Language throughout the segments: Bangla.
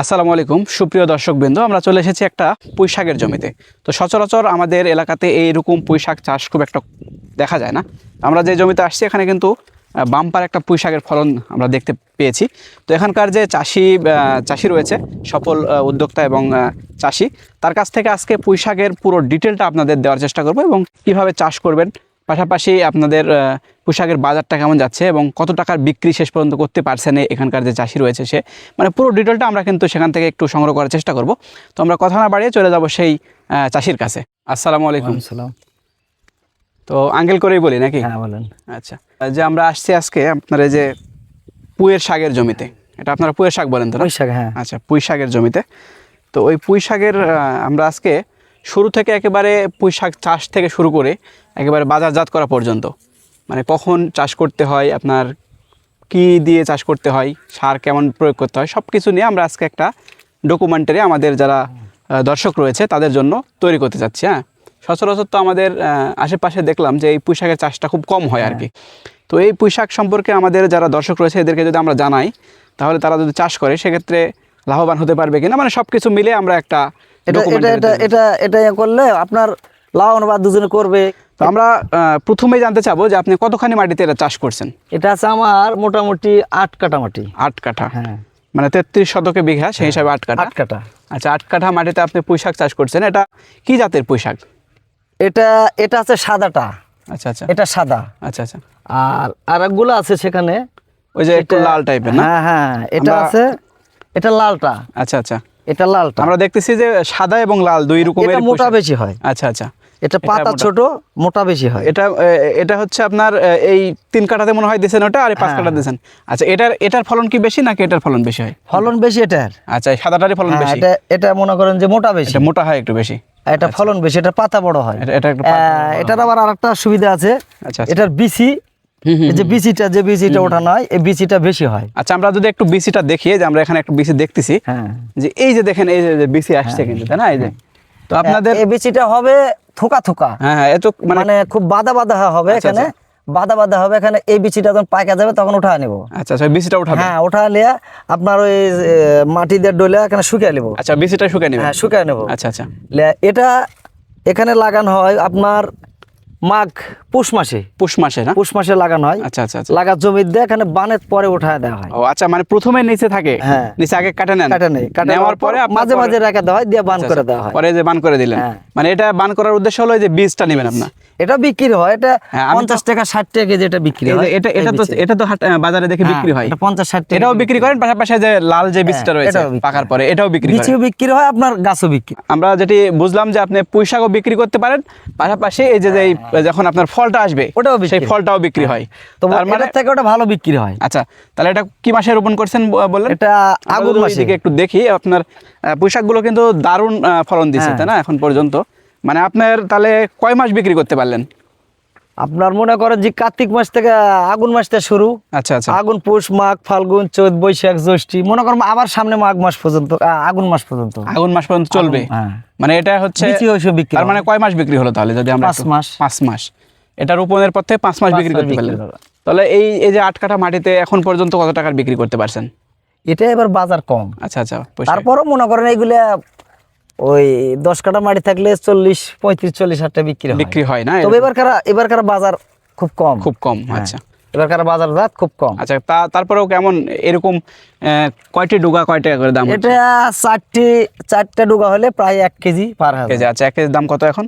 আসসালামু আলাইকুম সুপ্রিয় দর্শকবৃন্দ, আমরা চলে এসেছি একটা পুঁই শাকের জমিতে। তো সচরাচর আমাদের এলাকাতে এইরকম পুঁই শাক চাষ খুব একটা দেখা যায় না। আমরা যে জমিতে আসছি এখানে কিন্তু বাম্পার একটা পুঁই শাকের ফলন আমরা দেখতে পেয়েছি। তো এখানকার যে চাষি রয়েছে, সফল উদ্যোক্তা এবং চাষি, তার কাছ থেকে আজকে পুঁই শাকের পুরো ডিটেলটা আপনাদের দেওয়ার চেষ্টা করব এবং কীভাবে চাষ করবেন, পাশাপাশি আপনাদের পুঁই শাকের বাজারটা কেমন যাচ্ছে এবং কত টাকার বিক্রি শেষ পর্যন্ত করতে পারছেন এখানকার যে চাষি রয়েছে সে, মানে পুরো ডিটেলটা আমরা কিন্তু সেখান থেকে একটু সংগ্রহ করার চেষ্টা করব। তো আমরা কথা না বাড়িয়ে চলে যাব সেই চাষির কাছে। আসসালামু আলাইকুম। সালাম। তো আঙ্কেল করেই বলি নাকি? হ্যাঁ বলেন। আচ্ছা, যে আমরা আসছি আজকে আপনার এই যে পুঁইয়ের শাকের জমিতে, এটা আপনারা পুঁইয়ের শাক বলেন তো না? পুঁই শাক, হ্যাঁ। আচ্ছা, পুঁই শাকের জমিতে। তো ওই পুঁই শাকের আমরা আজকে শুরু থেকে একেবারে পুঁই শাক চাষ থেকে শুরু করে একেবারে বাজারজাত করা পর্যন্ত, মানে কখন চাষ করতে হয়, আপনার কি দিয়ে চাষ করতে হয়, সার কেমন প্রয়োগ করতে হয়, সব কিছু নিয়ে আমরা আজকে একটা ডকুমেন্টারি আমাদের যারা দর্শক রয়েছে তাদের জন্য তৈরি করতে চাচ্ছি। হ্যাঁ, সচরাচর তো আমাদের আশেপাশে দেখলাম যে এই পুঁই শাকের চাষটা খুব কম হয় আর কি। তো এই পুঁই শাক সম্পর্কে আমাদের যারা দর্শক রয়েছে এদেরকে যদি আমরা জানাই, তাহলে তারা যদি চাষ করে সেক্ষেত্রে লাভবান হতে পারবে কিনা, মানে সব কিছু মিলে আমরা একটা এটা করলে আপনার লাভবান বা দুজনে করবে। তো আমরা প্রথমেই জানতে চাবো যে আপনি কতখানি মাটিতে এটা চাষ করছেন? এটা আছে আমার মোটামুটি 8 কাঠা মাটি। 8 কাঠা, হ্যাঁ, মানে 33 শতকে বিঘা, সেই হিসাবে 8 কাঠা। 8 কাঠা। আচ্ছা, 8 কাঠা মাটিতে আপনি পুঁই শাক চাষ করছেন। এটা কি জাতের পুঁই শাক? এটা আছে সাদাটা। আচ্ছা আচ্ছা, এটা সাদা। আচ্ছা আচ্ছা। আর আরেকগুলো আছে সেখানে, ওই যে একটু লাল টাইপের না? হ্যাঁ হ্যাঁ, এটা আছে, এটা লালটা। আচ্ছা আচ্ছা, এটা লালটা। আমরা দেখতেছি যে সাদা এবং লাল দুই রকমের। এটা মোটা বেশি হয়। আচ্ছা আচ্ছা, এটা পাতা ছোট, মোটা বেশি হয়। এটা হচ্ছে আপনার এই 3 কাঠাতে মনে হয় দিয়েছেন ওটা, আর 5 কাঠা দিয়েছেন। আচ্ছা, এটার ফলন কি বেশি নাকি এটার ফলন বেশি হয়? ফলন বেশি এটার। আচ্ছা, এই সাদাটারই ফলন বেশি। এটা মনে করেন যে মোটা বেশি, এটা মোটা হয় একটু বেশি। এটা ফলন বেশি, এটা পাতা বড় হয়। এটার আবার আরেকটা সুবিধা আছে, আচ্ছা, এটার বিচি, এই যে বিচিটা ওঠানো হয়, এই বিচিটা বেশি হয়। আচ্ছা, আমরা যদি একটু বিচিটা দেখি, যে আমরা এখানে একটু বিচি দেখতেছি, হ্যাঁ, যে এই যে দেখেন এই যে বিচি আসছে কিন্তু, তাই না? এই যে, তো আপনাদের এই বিচিটা হবে থোকা থোকা। হ্যাঁ হ্যাঁ, এত মানে খুব বাদা বাদা হবে এখানে, বাদা বাদা হবে এখানে। এই বিচিটা যখন পাকা যাবে তখন উঠা নেব। আচ্ছা আচ্ছা, বিচিটা উঠাবে? হ্যাঁ, উঠা নিয়ে আপনার ওই মাটি দিয়ে ডলে এখানে শুকিয়ে নেব। আচ্ছা, বিচিটা শুকিয়ে নেব? হ্যাঁ, শুকিয়ে নেব। আচ্ছা আচ্ছা, এটা এখানে লাগানো হয় আপনার পুষ মাসে না? পুষ মাসে লাগানো হয়। আচ্ছা আচ্ছা, লাগা জমি দিয়ে এখানে বানের পরে উঠায় দেওয়া হয়। ও আচ্ছা, মানে প্রথমে নিচে থাকে? হ্যাঁ, নিচে আগে কাটে নেন? নেওয়ার পরে মাঝে মাঝে রেখে দেওয়া হয়, দিয়ে বান করে দেওয়া হয়। পরে যে বান করে দিলেন, মানে এটা বান করার উদ্দেশ্য হলো যে বীজটা নেবেন আপনার? এটা বিক্রি হয়, এটা 50 টাকা 60 টাকা কেজি এটা বিক্রি হয়। এটা তো বাজারে দেখে বিক্রি হয়, 50-60 টাকা। এটাও বিক্রি করেন? পাশাপাশি যে লাল যে বীজটা রয়েছে পাকার পরে, এটাও বিক্রি করেন? বিচিও বিক্রি হয়, আপনার গাছও বিক্রি। আমরা যেটি বুঝলাম যে আপনি পুঁই শাকও বিক্রি করতে পারেন, পাশাপাশি এই যে যখন আপনার ফলটা আসবে সেই ফলটাও বিক্রি হয়। তো মানে থেকে ওটা ভালো বিক্রি হয়। আচ্ছা, তাহলে এটা কি মাসে রোপণ করছেন বললেন? এটা আগুন মাসে। একটু দেখি, আপনার পুঁই শাকগুলো কিন্তু দারুণ ফলন দিচ্ছে, তাই না এখন পর্যন্ত? মানে আপনার তাহলে কয় মাস বিক্রি করতে পারলেন? আপনার মনে করেন যে কার্তিক মাস থেকে আগুন মাস থেকে শুরু। আচ্ছা আচ্ছা, আগুন, পৌষ, মাঘ, ফাল্গুন, চৈত, বৈশাখ, জ্যৈষ্ঠ, মনে করেন আবার সামনে মাঘ মাস পর্যন্ত, আগুন মাস পর্যন্ত। আগুন মাস পর্যন্ত চলবে? মানে এটা হচ্ছে তার মানে কয় মাস বিক্রি হলো তাহলে? যদি আমরা 5 মাস। 5 মাস, এটা রোপণের পর থেকে 5 মাস বিক্রি করতে পারলেন। তাহলে এই যে 8 কাঠা মাটিতে এখন পর্যন্ত কত টাকার বিক্রি করতে পারছেন? এটা এবার বাজার কম। আচ্ছা আচ্ছা, তারপরও মনে করেন এইগুলা ওই 10 কাঠা মাটি থাকলে 40-35-40 হাজার টাকা বিক্রি হয় না? তবে এবারকার বাজার খুব কম। আচ্ছা, এবারকার বাজার জাত খুব কম। আচ্ছা, তারপরেও কেমন এরকম কয়টি ডুগা কয় টাকা করে দাম? এটা 4টে ডুগা হলে প্রায় 1 কেজি পার কেজি। আচ্ছা, 1 কেজির দাম কত এখন?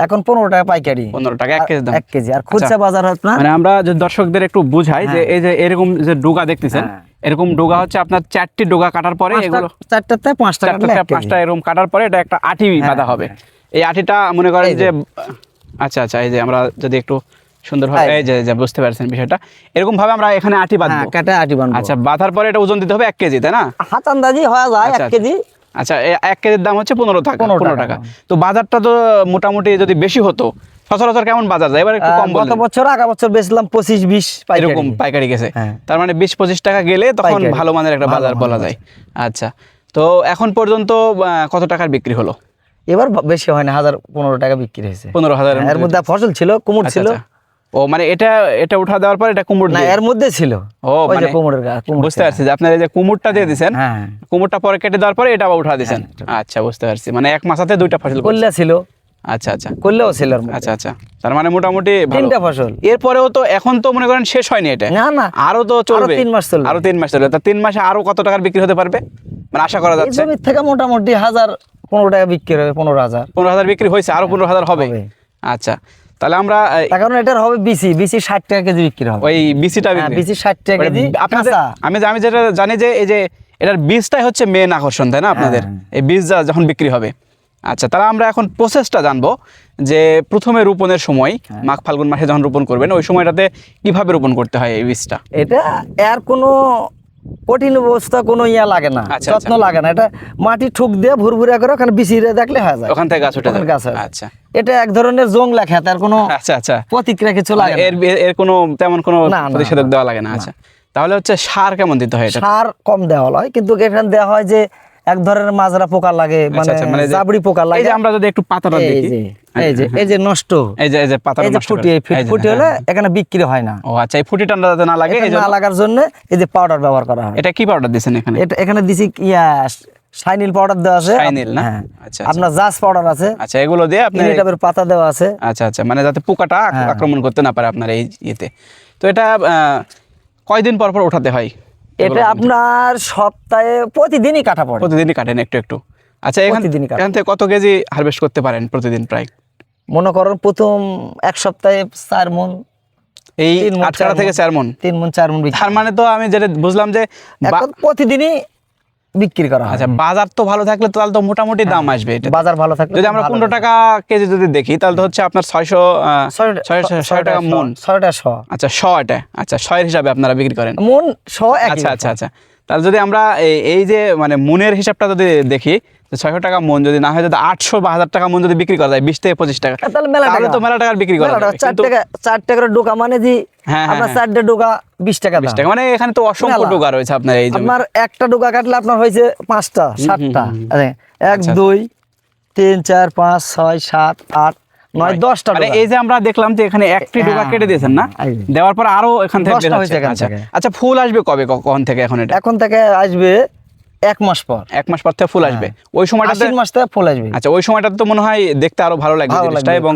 এখন 15 টাকা পাইকারি। 15 টাকা 1 কেজি দাম? 1 কেজি। আর খুচরা বাজার হয় আপনার, মানে আমরা যে দর্শকদের একটু বুঝাই যে এই যে এরকম যে ডুগা দেখতেছেন, এরকম ডুগা হচ্ছে আপনার 4টি ডুগা কাটার পরে, এগুলো 4টাতে 5 টাকা, 5টা এরকম কাটার পরে এটা একটা আটি বাঁধা হবে। এই আটিটা মনে করেন যে, আচ্ছা আচ্ছা, এই যে আমরা যদি একটু সুন্দরভাবে এই যে বুঝতে পারছেন বিষয়টা, এরকম ভাবে আমরা এখানে আটি বাঁধবো। কাটা আটি বাঁধবো। আচ্ছা, বাঁধার পরে এটা ওজন দিতে হবে 1 কেজি, তাই না? হাত আন্দাজি হয়ে যায় 1 কেজি। আচ্ছা, 1 কেজির দাম হচ্ছে 15 টাকা। তো বাজারটা তো মোটামুটি যদি বেশি হতো, সচরাচর কেমন বাজার যায়? এবার একটু কম বলেন। আগা বছর বেচলাম 25-20 এরকম পাইকারি গেছে। তার মানে 20-25 টাকা গেলে তখন ভালো মানের একটা বাজার বলা যায়। আচ্ছা, তো এখন পর্যন্ত কত টাকার বিক্রি হলো? এবার বেশি হয় না, 1500 টাকা বিক্রি হয়েছে। 15,000 এর মধ্যে ফসল ছিল, কুমড় ছিল। ও মানে এটা উঠা দেওয়ার পর এটা কুমড় না, এর মধ্যে ছিল। ও ওই যে মানে কুমড়ের গাছ, বুঝতে পারছি যে আপনার এই যে কুমড়টা দিয়ে দিছেন, হ্যাঁ কুমড়টা পরে কেটে দেওয়ার পরে এটা আবার উঠা দিছেন। আচ্ছা বুঝতে পারছি, মানে এক মাসাতে দুইটা ফসল করছেন। করলে ছিল। আচ্ছা আচ্ছা করলেও ছিল এর মধ্যে। আচ্ছা আচ্ছা, তার মানে মোটামুটি ভালো। 3টা ফসল। এরপরেও তো এখন তো মনে করেন শেষ হয়নি এটা, না না, আরো তো চলবে, 3 মাস চলবে। আরো 3 মাস চলবে। তা 3 মাসে আরো কত টাকার বিক্রি হতে পারবে মানে আশা করা এই যাচ্ছে? জমির থেকে মোটামুটি 15 টাকা বিক্রি হবে, 15,000। 15,000 বিক্রি হয়েছে, আরো 15,000 হবে। হবে। আচ্ছা, তাহলে আমরা তার কারণ এটার হবে বিসি 60 টাকা কেজি বিক্রি হবে। ওই বিসিটা হ্যাঁ, বিসি 60 টাকা কেজি। আপনাদের কাঁচা। আমি যেটা জানি যে এই যে এটার বীজটাই হচ্ছে মেন আকর্ষণ, তাই না আপনাদের? এই বীজটা যখন বিক্রি হবে। আচ্ছা, তাহলে আমরা এখন প্রসেসটা জানবো যে প্রথমে রোপণের সময় মাঘ ফাল্গুন মাসে যখন রোপণ করবেন ওই সময়টাতে কিভাবে রোপণ করতে হয় এই বীজটা? এটা এর কোনো কঠিন অবস্থা, কোনো ইয়া লাগে না, আচ্ছা, যত্ন লাগে না। এটা মাটি ঠুক দিয়ে ভুরভুরা করে ওখানে বিছিয়ে দেখলে হয়ে যায়, ওখান থেকে গাছ উঠে ওখানে যাবে। গাছ হয়। আচ্ছা এটা এক ধরনের জংলা খেত, আর কোনো আচ্ছা আচ্ছা, প্রতিক্রিয়া কিছু লাগে না। এর কোনো তেমন কোনো না, না, প্রতিষেধক দেওয়া লাগে না। আচ্ছা, তাহলে হচ্ছে সার কেমন দিতে হয় এটা? সার কম দেওয়া হয়, কিন্তু এখানে দেওয়া হয় যে এক ধরনের মাজরা পোকা লাগে, মানে জাবড়ি পোকা লাগে। এই যে আমরা যদি একটু পাতাটা দেখি, এই যে নষ্ট, এই যে পাতাটা এই যে নষ্ট ফুটিয়ে ফুটি হলে এখানে বিক্রি হয় না। ও আচ্ছা, এই ফুটিটা যাতে না লাগে, এই না লাগার জন্য এই যে পাউডার ব্যবহার করা হয়। এটা কি পাউডার দিবেন এখানে? এটা এখানে দিছি শাইনিল পাউডার দেওয়া আছে। শাইনিল না? হ্যাঁ। আচ্ছা, আপনার জাস পাউডার আছে। আচ্ছা, এগুলো দিয়ে আপনি ইনিটাবের পাতা দেওয়া আছে। আচ্ছা আচ্ছা, মানে যাতে পোকাটা আক্রমণ করতে না পারে আপনার এই ইয়েতে। তো এটা কয়দিন পর পর উঠাতে হয়? এটা আপনার সপ্তাহে প্রতিদিনই কাটা পড়ে। প্রতিদিনই কাটেন একটু একটু? আচ্ছা, এখান থেকে কত কেজি হারভেস্ট করতে পারেন প্রতিদিন প্রায়? মনে করেন প্রথম এক সপ্তাহে 4 মণ, এই 8 থেকে 4 মণ, 3 মণ 4 মণ। তার মানে তো আমি যেটা বুঝলাম যে এখন প্রতিদিনই বিক্রি করা হয়। আচ্ছা, বাজার তো ভালো থাকলে তাহলে তো মোটামুটি দাম আসবে এটা। বাজার ভালো থাকলে যদি আমরা 15 টাকা কেজি যদি দেখি তাহলে তো হচ্ছে আপনার 600 টাকা মণ। 6 টাকা 100। আচ্ছা, 100 এটা, আচ্ছা 100 এর হিসাবে আপনারা বিক্রি করেন? মণ 100 এক। আচ্ছা আচ্ছা আচ্ছা, তাহলে যদি আমরা এই যে মানে মনের হিসাবটা যদি দেখি, 600 টাকা মন যদি না হয়, যদি 800 বা 1000 টাকা মন যদি বিক্রি করা যায় 20 থেকে 25 টাকা, তাহলে তো মেলা টাকার বিক্রি করা যাবে। 4 টাকার ডোকা মানে যে আপনার 4টা ডোকা 20 টাকা, 20 টাকা, মানে এখানে তো অসংখ্য ডোকা রয়েছে আপনার এই জমি। আপনার একটা ডোকা কাটলে আপনার হয়েছে 5টা 7টা, 1 2 3 4 5 6 7 8 9 10টা মানে এই যে আমরা দেখলাম যে এখানে একটি ডোকা কেটে দিয়েছেন না, দেওয়ার পর আরো এখান থেকে বের হচ্ছে। আচ্ছা, ফুল আসবে কবে, কখন থেকে? এখন থেকে আসবে 1 মাস পর। 1 মাস পর থেকে ফুল আসবে। ওই সময়টাতে 3 মাস থেকে ফুল আসবে। আচ্ছা, ওই সময়টাতে তো মনে হয় দেখতে আরো ভালো লাগবে জিনিসটা, এবং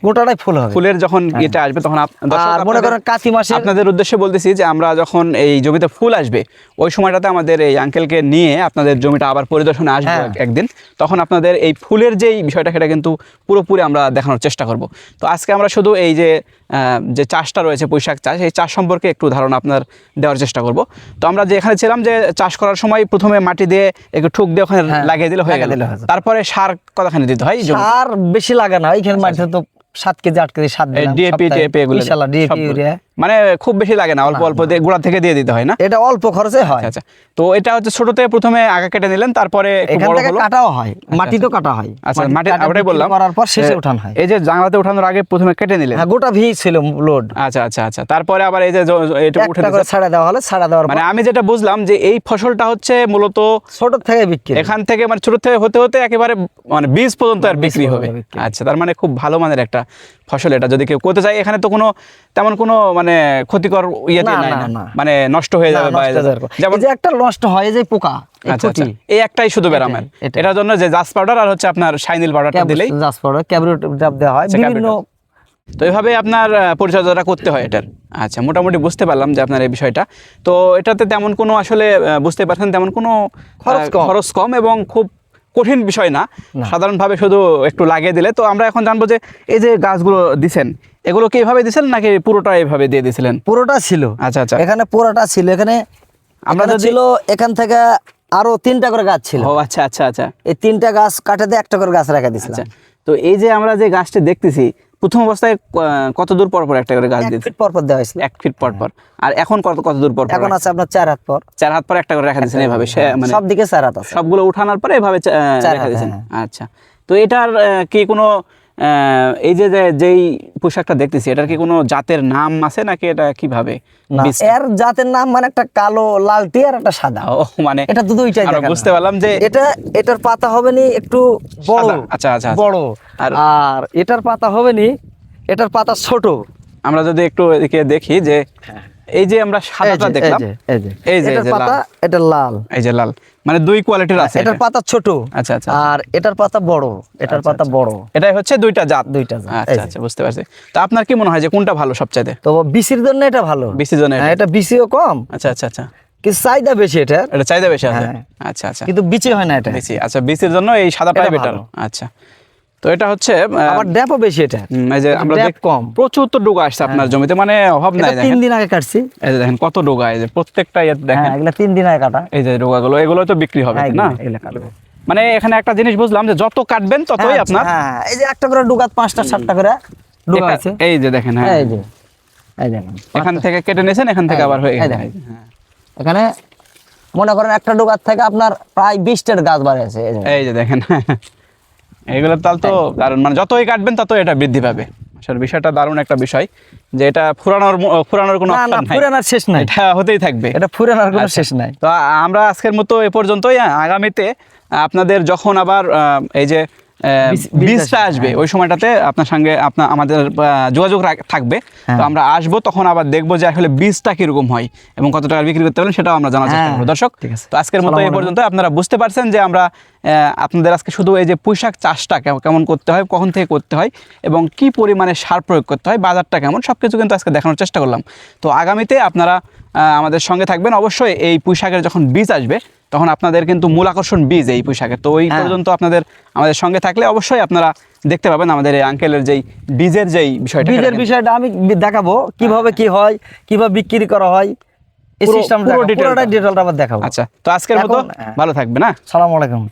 গোটাটাই ফুল হবে। ফুলের যখন এটা আসবে তখন আর মনে করেন কাতি মাসে আপনাদের উদ্দেশ্যে বলতেছি যে আমরা যখন এই জমিতে ফুল আসবে ওই সময়টাতে আমাদের এই আঙ্কেলকে নিয়ে আপনাদের জমিটা আবার পরিদর্শনে আসবো একদিন, তখন আপনাদের এই ফুলের যেই বিষয়টা সেটা কিন্তু পুরোপুরি আমরা দেখানোর চেষ্টা করব। তো আজকে আমরা শুধু এই যে চাষটা রয়েছে পুঁইশাক চাষ, এই চাষ সম্পর্কে একটু ধারণা আপনার দেওয়ার চেষ্টা করব। তো আমরা যে এখানে ছিলাম যে চাষ করার সময় প্রথমে মাটি দিয়ে একটু ঠুক দিয়ে ওখানে লাগিয়ে দিলে হয়ে গেল, তারপরে সার কতখানি দিতে হয়? সার বেশি লাগে না, এইখানে মাটিতে তো 7 কেজি 8 কেজি সার দিলাম। ডিএপি এগুলো ইনশাআল্লাহ ডিএপি ইউরিয়া মানে খুব বেশি লাগে না, অল্প অল্প দিয়ে গোড়া থেকে দিয়ে দিতে হয় না? এটা অল্প খরচে হয়। আচ্ছা, তো এটা হচ্ছে ছোটতে প্রথমে আগা কেটে নিলেন, তারপরে এখান থেকে কাটাও হয়, মাটিতেও কাটা হয়। আচ্ছা, মাটি ওটাই বললাম, করার পর শেষে উঠান হয়। এই যে জাংলাতে উঠানোর আগে প্রথমে কেটে নিলেন? হ্যাঁ, গোটা ভি ছিল লোড। আচ্ছা আচ্ছা আচ্ছা, তারপরে আবার এই যে এটা উঠে দিতে ছাড়া দেওয়া হলো, ছাড়া দেওয়ার মানে আমি যেটা বুঝলাম যে এই ফসলটা হচ্ছে মূলত ছোট থেকে বিক্রি, এখান থেকে মানে ছোট থেকে হতে হতে একেবারে মানে বীজ পর্যন্ত আর বিক্রি হবে। আচ্ছা, তার মানে খুব ভালো মানের একটা ফসল এটা, যদি কেউ করতে চায় এখানে তো কোনো তেমন কোনো মানে ক্ষতিকর ইয়েতে নাই না, মানে নষ্ট হয়ে যাবে বা যেমন যে একটা নষ্ট হয় যে পোকা, এই একটাই শুধু বেরামের, এটার জন্য যে জাস পাউডার আর হচ্ছে আপনার শাইনিল পাউডারটা দিলেই, জাস পাউডার ক্যাবরিট ডাব দেওয়া হয় বিভিন্ন। তো এইভাবে আপনার পরিচর্যাটা করতে হয় এটার। আচ্ছা, মোটামুটি বুঝতে পারলাম যে আপনার এই বিষয়টা। তো এটাতে তেমন কোনো আসলে বুঝতে পারছেন তেমন কোনো খরচ কম এবং খুব কঠিন বিষয় না, সাধারণভাবে শুধু একটু লাগিয়ে দিলে। তো আমরা এখন জানবো যে এই যে গাছগুলো দিছেন এগুলো কি এইভাবে দিছেন নাকি পুরোটা এইভাবে দিয়ে দিয়েছিলেন? পুরোটা ছিল। আচ্ছা আচ্ছা, এখানে পুরোটা ছিল, এখানে আমরা ছিল এখান থেকে আরো 3টা করে গাছ ছিল। ও আচ্ছা আচ্ছা আচ্ছা, এই 3টা গাছ কাটে দিয়ে একটা করে গাছ রেখে দিয়েছিলাম। তো এই যে আমরা যে গাছটা দেখতেছি প্রথম অবস্থায় কত দূর পর পর একটা করে গাছ দিয়েছে? 1 ফিট পর পর দেওয়া হয়েছিল। 1 ফিট পর পর। আর এখন কত দূর পর পর? এখন আছে আপনার 4 হাত পর। 4 হাত পর একটা করে রেখে দিয়েছেন এইভাবে, মানে সব দিকে 4 হাত আছে, সবগুলো উঠানোর পরে এইভাবে রেখে দিয়েছেন। আচ্ছা, তো এটার কি কোনো এই যে যেই পোশাকটা দেখতেছি এটার কি কোনো জাতের নাম আছে নাকি এটা কিভাবে? এর জাতের নাম মানে একটা কালো লালটি আর একটা সাদা। ও মানে এটা তো দুইটাই আমরা বুঝতে পারলাম যে এটার পাতা হবে নি একটু বড়। আচ্ছা আচ্ছা, বড়। আর এটার পাতা হবে নি, এটার পাতা ছোট। আমরা যদি একটু এদিকে দেখি যে এই যে আমরা সাদাটা দেখলাম, এই যে এটার পাতা, এটা লাল, এই যে লাল, মানে দুই কোয়ালিটির আছে। এটার পাতা ছোট, আচ্ছা আচ্ছা, আর এটার পাতা বড়, এটার পাতা বড়। এটাই হচ্ছে দুইটা জাত। আচ্ছা আচ্ছা, বুঝতে পারছি। তো আপনার কি মনে হয় যে কোনটা ভালো সবচাইতে? তো বিসির জন্য এটা ভালো, বিসির জন্য এটা বিসিও কম। আচ্ছা আচ্ছা আচ্ছা, কিন্তু চাহিদা বেশি, এটা চাহিদা বেশি আছে। আচ্ছা আচ্ছা, কিন্তু বিচি হয় না এটা। বিচি, আচ্ছা, বিচির জন্য এই সাদাটাই বেটার। আচ্ছা, তো এটা হচ্ছে আবার ড্যাপও বেশি এটা। এই যে আমরা দেখ কম, প্রচুর তো ডোগা আসছে আপনার জমিতে, মানে অভাব নাই। 3 দিন আগে কাটছি। এই যে দেখেন কত ডোগা, এই যে প্রত্যেকটা দেখেন, এগুলা 3 দিন আগে কাটা। এই যে ডোগাগুলো, এগুলো তো বিক্রি হবে না? এগুলা কাটবো। মানে এখানে একটা জিনিস বুঝলাম যে যত কাটবেন ততই আপনার, এই যে একটা করে ডোগা 5টা 7টা করে ডোগা আছে। এই যে দেখেন, হ্যাঁ এই যে, এই দেখেন এখান থেকে কেটে নিয়েছেন, এখান থেকে আবার হয়ে গেছে। এখানে মনে করেন একটা ডোগার থেকে আপনার প্রায় 20টার গাছ বাড়ে আছে। এই যে দেখেন, এইগুলো তাহলে তো দারুণ, মানে যতই কাটবেন ততই এটা বৃদ্ধি পাবে। আসলে বিষয়টা দারুণ একটা বিষয় যে এটা ফুরানোর কোনো অপশন নাই, ফুরানোর শেষ নাই, এটা হতেই থাকবে, এটা ফুরানোর কোনো শেষ নাই। তো আমরা আজকের মতো এ পর্যন্তই। আগামীতে আপনাদের যখন আবার এই যে বীজটা আসবে, ওই সময়টাতে আপনার সঙ্গে আমাদের যোগাযোগ থাকবে। তো আমরা আসবো, তখন আবার দেখবো যে আসলে বীজটা কিরকম হয় এবং কত টাকা বিক্রি করতে পারেন, সেটাও আমরা জানার চেষ্টা করবো। দর্শক, তো আজকের মতো এই পর্যন্ত। আপনারা বুঝতে পারছেন যে আমরা আপনাদের আজকে শুধু এই যে পুঁইশাক চাষটা কেমন করতে হয়, কখন থেকে করতে হয় এবং কি পরিমাণে সার প্রয়োগ করতে হয়, বাজারটা কেমন, সব কিছু কিন্তু আজকে দেখানোর চেষ্টা করলাম। তো আগামীতে আপনারা আমাদের সঙ্গে থাকবেন। অবশ্যই এই পুঁইশাকের যখন বীজ আসবে, তখন আপনাদের কিন্তু মূল আকর্ষণ বীজ এই পুঁইশাকের। তো ওই পর্যন্ত আমাদের সঙ্গে থাকলে অবশ্যই আপনারা দেখতে পাবেন আমাদের এই আঙ্কেলের যেই বীজের বিষয়টা আমি দেখাবো, কিভাবে কি হয়, কিভাবে বিক্রি করা হয়, এই সিস্টেমটা পুরোটা ডিটেইলটা আবার দেখাবো। আচ্ছা, তো আজকের মতো ভালো থাকবেন। আসসালামু আলাইকুম।